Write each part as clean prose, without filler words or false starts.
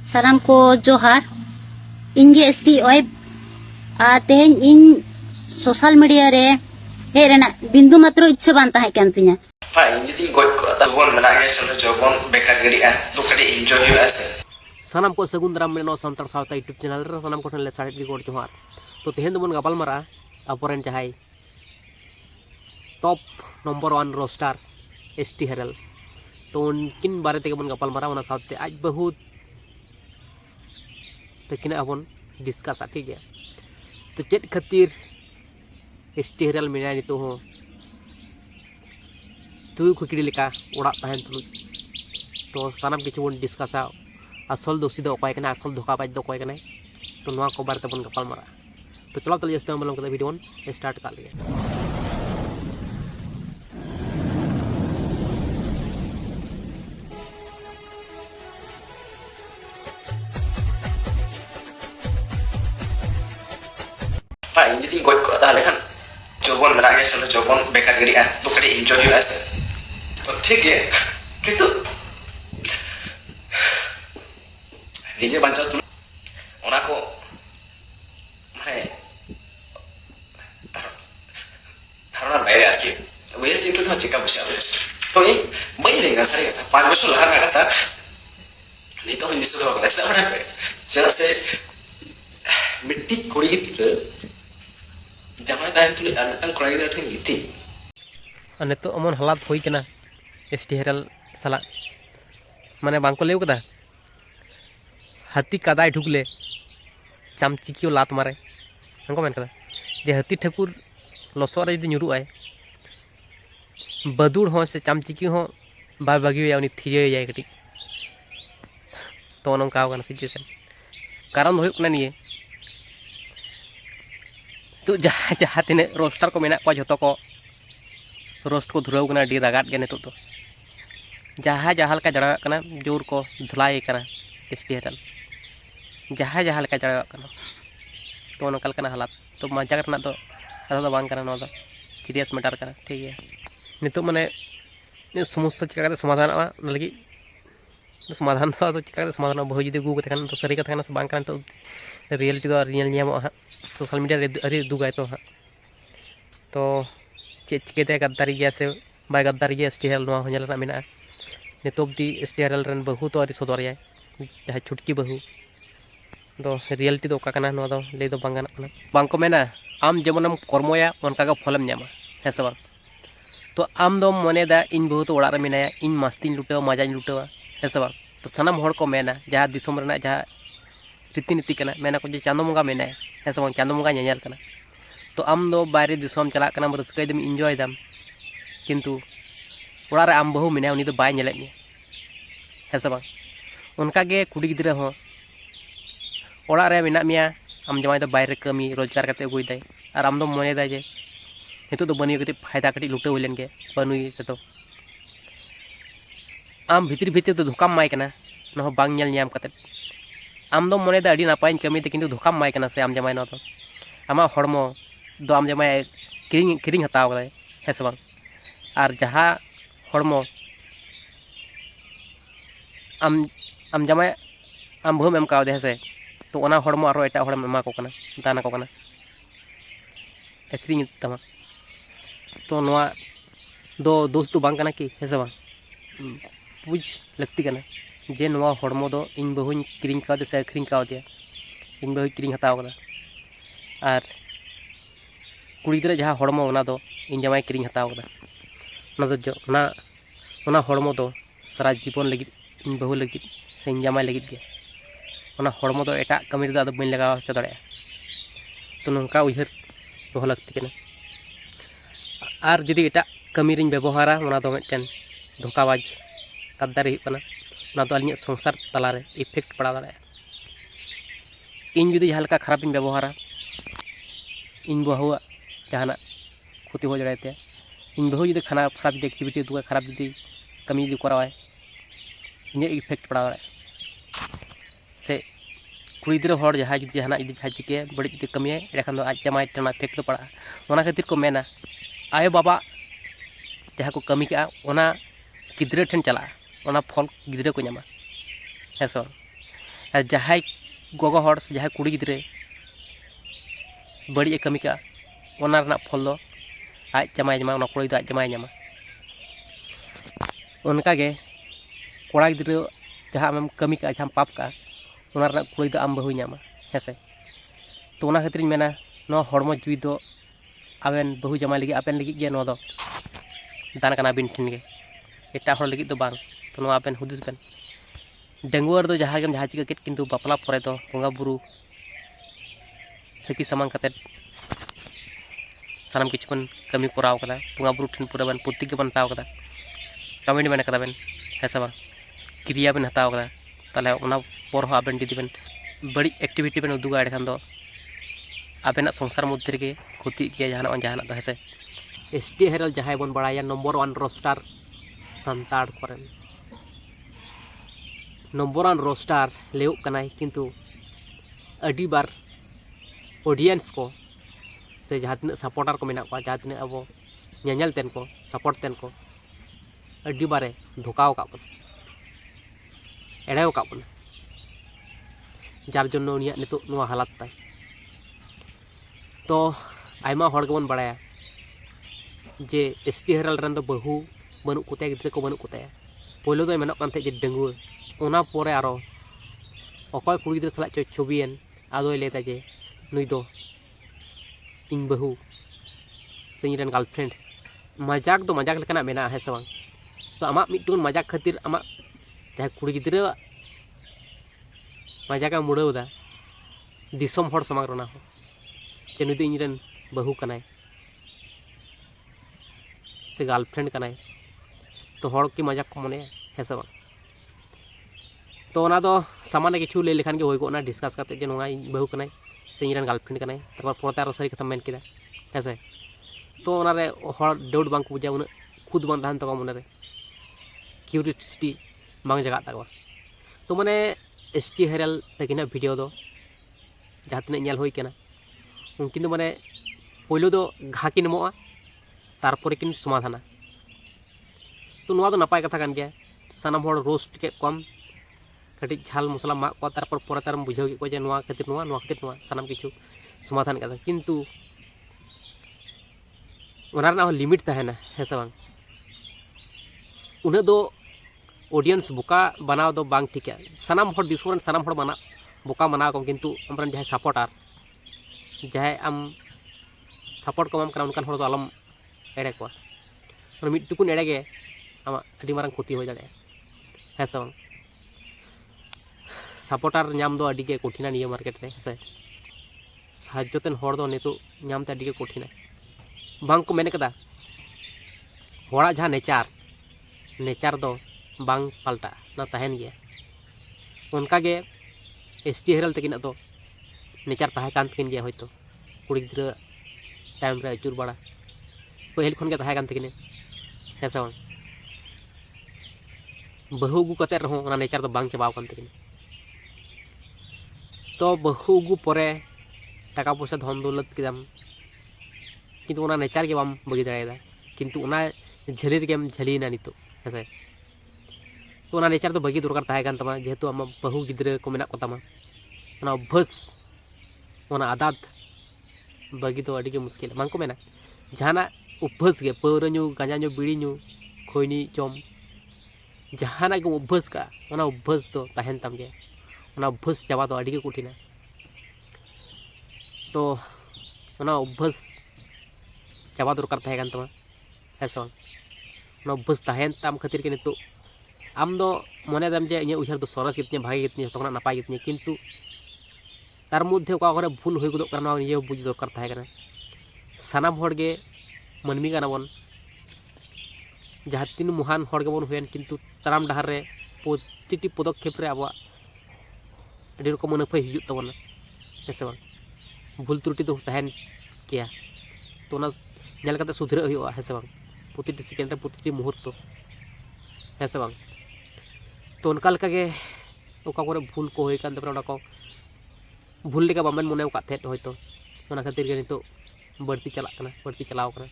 सानाम को जोहार इनगे एसटी ओएब तेहें इन social media रे हे रेना बिंदु मात्र इच्छा बान ताहे कान तिया jadi goj ko ta bon mena ge sel jobon bekar gedi an to kadi enjoy hu ase सानाम को सगुन दाराम मेनो सानतार सावता यूट्यूब चैनल रे सानाम को ठन ले साइड गोड जोहार तो तेहें दबन गपाल मारा अपरेन चाहे टॉप नंबर 1 रोस्टार एसटी हेरल तो उनकिन बारे ते बन गपाल मारा सावते आज बहुत तकिन अबन डिस्कस ठीक है तो चेत खातिर एसटी हेरल मेना नितो हो तु खुकड़ी लेका ओड़ा तहन तुलु तो सानाम किछु बन डिस्कसा असल दोषी दो अकय कना असल धोखाबाज दो अकय कना तो नवा को बारे तबन गपाल मारा तो चलो तले जस्ते हम लोग वीडियो स्टार्ट कर लिए jadi goj ko ta lekan jobon mena ge sel jobon bekar gedi an to kadi enjoy hu ase to thik ge kitu nije bancha tu ona ko mane ধারণার বাইরে আর কি ওই চিন্তা হচ্ছে কা বসে আছে তো এই বাই লেঙ্গা সারি কথা 5 বছর লাহার না কথা নিতো আমি নিশ্চিত হওয়ার কথা সেটা হবে যেটা সে মিট্টি কড়ি গিয়ে জামাই তাই তুলে আনটাং কড়াই গিয়ে ঠেং গিতি अने तो अमन हालात होई कना एसटी हेरल साला माने बांको लेव कदा हाथी कदाय ढुकले चामचिकियो लात मारे हमको मेन कदा जे हाथी ठाकुर लसोरे जदि ᱧᱩᱨᱩᱜ आय बदुड़ हो से चामचिकी हो बाय बागी उनी थिये जाय कटी तो नंका होगा सिचुएशन कारण होय कना निये तो जहाँ जहाँ तिने रोस्टर को मेना को जतो को रोस्ट को धुराव कना डी दागात गे नितो तो जहाँ जहाँ लका जड़ा कना जोर को धुलाय कना एसटी हेरल जहाँ जहाँ लका जड़ा कना तो नकल कना हालात तो मजाक रना तो कथा तो बांग कना नो दो सीरियस मैटर कना ठीक है नितो माने समस्या चिका समाधान लगी समाधान तो चिका समाधान बहु जुदी गु कथान तो सरी कथा से बांग कना तो रियलिटी तो रियल नियम हा सोशल मीडिया रे अरे दुगाय तो हा तो चे चिकेते गद्दारी गया से बाय गद्दारी गया एसटी हेरल नो हजल ना मेना नितोब दी एसटी हेरल रन बहु तो अरी सदर याय जहां छुटकी बहु तो रियलिटी तो का कना नो दो ले दो बांगाना कना बांग को मेना आम जेमनम कर्मया उनका का फलम न्यामा है सब तो आम दो मने दा इन बहु तो ओड़ा रे मेनाया इन मस्ती लुटावा मजा लुटावा है सब तो सनम हर को मेना जहां दिसोम रना जहां रीतिनीति कना मेना को जे चांदो मंगा मेनाया है सब चांदो मंगा ᱧᱮᱧᱮᱞ कना तो आम दो बाहरे दिसोम चला कना रस्काय दम एंजॉय दम किंतु ओड़ा रे आम बहु मेनाया उनी तो बाय ᱧᱮᱞᱮᱫ मे है सब उनका गे कुड़ी गिद्रा हो ओड़ा रे मेना मिया आम जमाई तो बाहर कमी रोजगार करते अगुई दाय और आम दो मने दा जे नितो तो बनी कति फायदा कति लुटे हुई लेनगे बनुई तो आम भितर भितर तो धोकाम माय कना न बांग ᱧᱮᱞ ᱧᱟᱢ कते आम दो मने दा अडी नापाय कमी ते किंतु धोकाम माय कना से आम जमाई न तो आमा हड़मो दो आम जमाई किरिंग हताव कदा है से बांग और जहां हड़मो आम जमाई आम बहुम एम काव दे से तो ओना हड़मो आरो एटा हड़म एमा को कना दाना को कना एक्रिंग तमा तो नवा दो दोस्त तो बांग कना कि है से बांग बुझ लगती कना जे नवा हड़मो दो इन बहुन किरिंग काव दे से एक्रिंग काव दे इन बहु किरिंग हताव कदा और कुड़ी गिद्रा जहां हड़मो ओना दो इन जमाई किरिंग हताव कदा ओना दो जो ओना हड़मो दो सारा जीवन लगी इन बहु लगी से इन जमाई लगी गे ओना हड़मो दो एटा कमी रे दो बइन लगाव च दड़े तो नंका उहर दोह लगती कना और जुदी एटा कमी रिन व्यवहारा ओना दो मिटन धोकाबाज गद्दारी कना ओना दो अलिया संसार तला रे इफेक्ट पड़ा दाड़े इन जुदी जहां लका खराब इन व्यवहारा इन बहु जहाना क्षति हो जड़ाते इन बहु जुदी खाना खराब जुदी एक्टिविटी दुआ खराब जुदी कमी जुदी करावाय इन इफेक्ट पड़ा दाड़े से कुड़ी गिद्रा हर जहां जुदी जहाना जुदी जहां चिके बड़ी जुदी कमी है एखान दो आज जमाई तना इफेक्ट तो पड़ा ओना खातिर को मेना आयो बाबा जहां को कमी का ओना गिद्रा ठन चला ओना फल गिद्रा को ᱧᱟᱢᱟ है सो जहां गोगो हर से जहां कुड़ी गिद्रे बड़ी कमी का ओना रना फल दो आज जमाय जमा ओना कुड़ी दो आज जमाय जमा उनका गे कोड़ा गिद्रे जहां आम कमी का जहां पाप का ओना रना कुड़ी दो आम बहु नामा हेसे तो ओना खातिर मेना नो हड़मो जीवी दो आबेन बहु जमाय लगी आपेन लगी गे नो दो दान कना बिन ठिन गे एटा हड़ लगी दो बांग तो नो आपेन हुदिस बेन डेंगुआर दो जहां गेम जहां चिका केट किंतु बापला परे दो बोंगा बुरु सकी सामान कते सानम किछु बन कमी कराव कदा बोंगा बुरु ठिन पूरा बन पुत्ति के बन ताव कदा कमेंट मेन कदा बेन हेसा बा क्रिया बेन हताव कदा ताले ओना पर हो आबेन दिदि बेन बड़ी एक्टिविटी बेन उदुगा एड खान दो आबेना संसार मध्य रे क्षति किया जहाना दो हेसे एसटी हेरल जहां बन बड़ाया नंबर 1 रोस्टार संताड़ करेन नंबर 1 रोस्टार लेउ कनाय किंतु अडी बार ऑडियंस को से जहां तिना सपोर्टर को मेना को जहां तिना अब नेनेल तेन को सपोर्ट तेन को अडी बारे धोकाव का बन एड़ेव का बन जार जन्नो उनिया नितो नुआ हालत ताय तो आयमा हड़ गेबन बड़ाया जे एसटी हेरल रन दो बहु बनू कोते गिद्रे को बनू कोते पहले दो मेनक कान थे जे डेंगुआ ओना परे आरो अकय कुड़ी गिद्रे सला छबियन आदोय लेता जे नुई दो इन बहु से इनरन गर्लफ्रेंड मजाक दो मजाक लेकना मेना है से बांग तो आमा मिटुन मजाक खातिर आमा जहां कुड़ी गिद्रे मजाका मुड़ावदा दिसम हड़ समाग रना हो जे नुई दो इनरन बहु कनाय से गर्लफ्रेंड कनाय तो हड़ की मजाक को मने है से बांग तो ओना दो सामान्य किछु ले लेखान के होय गोना डिस्कस करते जे नोंगा बहु कनाय से इनरन गर्लफ्रेंड कनाय तपर पोरते आरो सरी कथा मेन किदा हेसे तो ओना रे हड़ डाउट बांग को बुझा उन खुद बांग दान तो मने रे क्यूरियोसिटी बांग जगा ताको तो माने एसटी हेरल तकिना वीडियो दो जहां तिना नेल होय केना उनकिन दो माने पहलो दो घा किन मोआ तारपरे किन समाधाना तो नुआ दो नापाय कथा कान गया सानाम हड़ रोस्ट के कम कटी झाल मसला मा को तारपर परे तारम बुझाव के को जे नुआ खातिर नुआ सानाम किछु समाधान कदा किंतु ओना रना लिमिट तहना हेसे बांग उना दो ऑडियंस बुका बनाव दो बांग ठीक है सानाम हड़ दिसोरन सानाम हड़ माना बुका मनाव को किंतु हमरन जहां सपोर्टर जहां आम सपोर्ट को आम करा उनकान हड़ दो आलम एड़े को और मिट टुकुन एड़े गे आमा अडी मारंग क्षति हो जाड़े हेसे बांग सपोर्टर नाम दो अडी के कठिना निया मार्केट रे से साहाज्यतेन हड़ दो नितो नाम ते अडी के कठिना बांग को मेने कदा हड़ा जहां नेचार दो बांग पाल्टा ना तहन गया उनका गे एसटी हेरल तकिन दो नेचार ताहे कान तकिन गया होयतो कुड़ी गिद्रा टाइम रे अचुर बड़ा पहल खन के ताहे कान तकिन हेसे बांग बहु गु कते रहो ओना नेचार दो बांग चबाव कान तकिन तो बहु गु परे टाका पैसा धन दौलत किदाम किंतु ओना नेचार के बाम बगी दाड़ेदा किंतु ओना झली गेम झलीना नितो हेसे तो ओना नेचार तो बगी दरकार ताहे कान तमा जेहेतु आम बहु गिद्रे को मेना को तमा ओना अभ्यास ओना आदत बगी तो अडी के मुश्किल मांग को मेना जहाना अभ्यास गे पौरा न्यू गांजा न्यू बीड़ी न्यू खोइनी जम जहाना के अभ्यास का ओना अभ्यास तो ताहेन तम गे ओना अभ्यास चाबा तो अडी के कठिना तो ओना अभ्यास चाबा दरकार ताहे कान तमा हेसो ओना अभ्यास ताहेन ताम खातिर के नितो आम दो मने दम जे इने उहर दो सरस कितने भागे कितने तोना नापाय कितने किंतु तार मध्य का करे भूल होय गदो करना निजे बुझ दरकार ताहे kana सानाम हड़ गे मनमी काना बन जहां तीन महान हड़ गे बन होयन किंतु ताराम डहार रे प्रतिटी पदक्षेप रे आबा अडी रकम मनफाय हिजुत तबना हेसे बांग भूल त्रुटि तो तहन किया तो ना नेल कते सुधरे हुआ हेसे बांग प्रतिटी सेकेंड रे प्रतिटी मुहूर्त हेसे बांग तो उनका लका गे ओका करे भूल को होय कान तबरा को भूल लेका बामेन मने का थे होयतो ओना खातिर गे नितो बढ़ती चलाव कना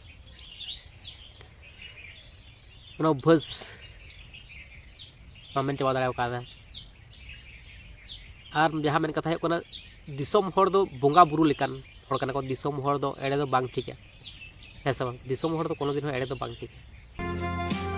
ओना अभ्यास बामेन चबा दाड़े का और जहाँ मेन कथा होना दिसोम हर दो बोंगा बुरु लेकान हर कना को दिसोम हर दो एड़े दो बांग ठीक है से बांग दिसोम हर दो कोनो दिन एड़े दो बांग ठीक है।